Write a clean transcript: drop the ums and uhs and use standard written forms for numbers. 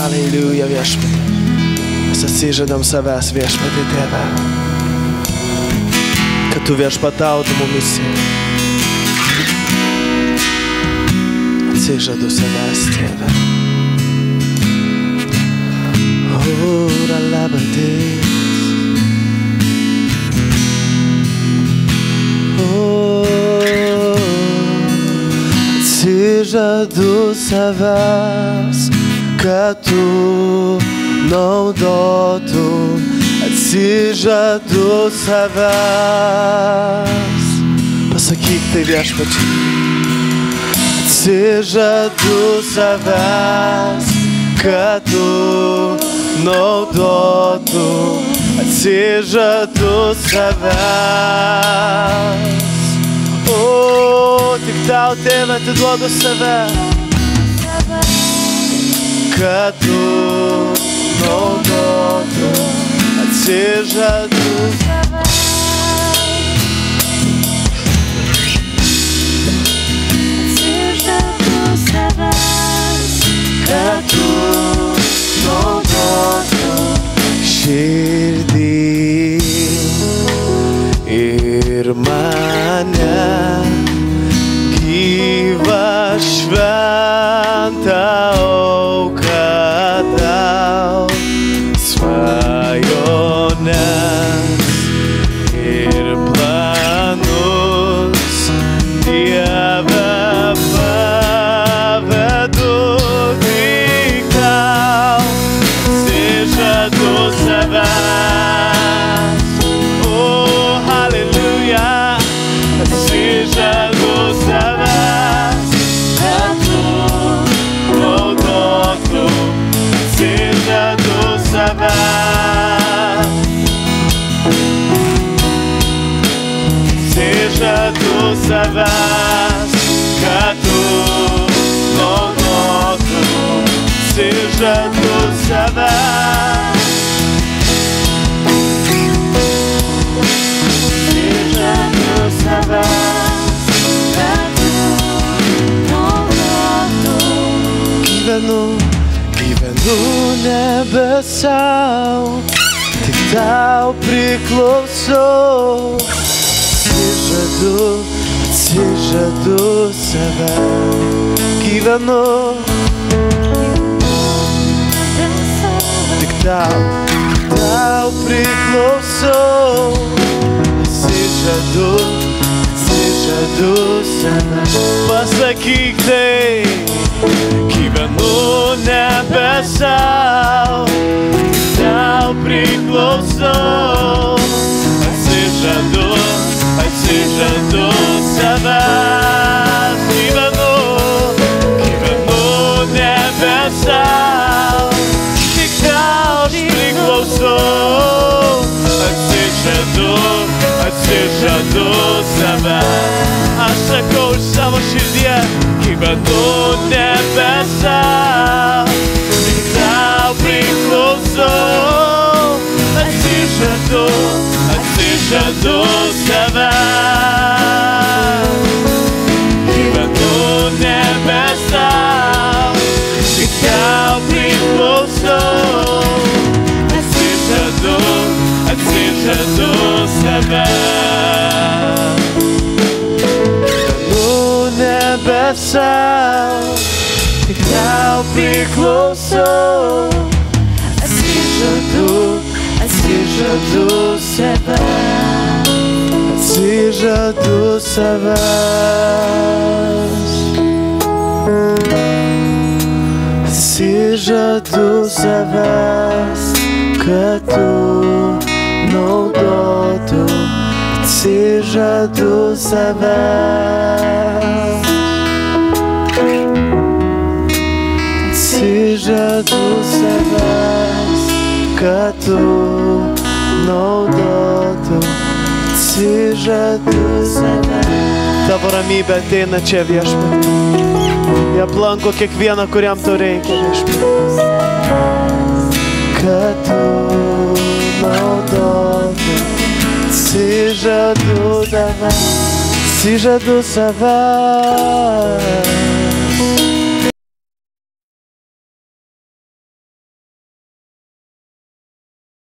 Aleliuja viešpatie. Mes atsižadam savęs viešpatie Tėve, kad Tu viešpatautum mumise. Atsižadu savęs Tėve. Ora labadės. Atsižadu savęs, kad Tu naudotum. Atsižadu savęs. Pasakyk tai viešpačiai. Atsižadu savęs, kad Tu naudotum. Atsižadu savęs. O, tik Tau, Tėve, atiduodu save, kad Tu naudotum. Atsižadu savęs. Atsižadu savęs, kad Tu naudotum širdį ir mane gyvą šventą auką Tau, svajones ir planus Dieve pavedu tik Tau. Atsižadu savęs. O, halleluja. Atsižadu savęs, kad Tu naudotum. Atsižadu savęs. Atsižadu savęs, kad Tu naudotum. Atsižadu savęs. Atsižadu savęs, kad Tu naudotum. Gyvenu nebe sau, tik Tau priklausau. Atsižadu save. Gyvenu tik Tau priklausau. Atsižadu save. Pasakyk tai. Gyvenu nebe sau, tik Tau priklausau. Atsižadu savęs. Gyvenu nebe sau, tik Tau aš priklausau. Atsižadu savęs. Aš sakau iš savo širdies. Gyvenu nebe sau, tik Tau priklausau. Atsižadu savęs. Gyvenu nebe sau, tik Tau priklausau. Atsižadu savęs. Gyvenu nebe sau, tik Tau priklausau. Atsižadu savęs. Atsižadu savęs. Atsižadu savęs, kad Tu naudotum. Atsižadu savęs. Atsižadu savęs, kad Tu naudotum. Atsižadu savęs. Tavo ramybė ateina čia viešpatie. Jie aplanko kiekvieną, kuriam to reikia viešpatie. Kad Tu naudotum. Atsižadu savęs.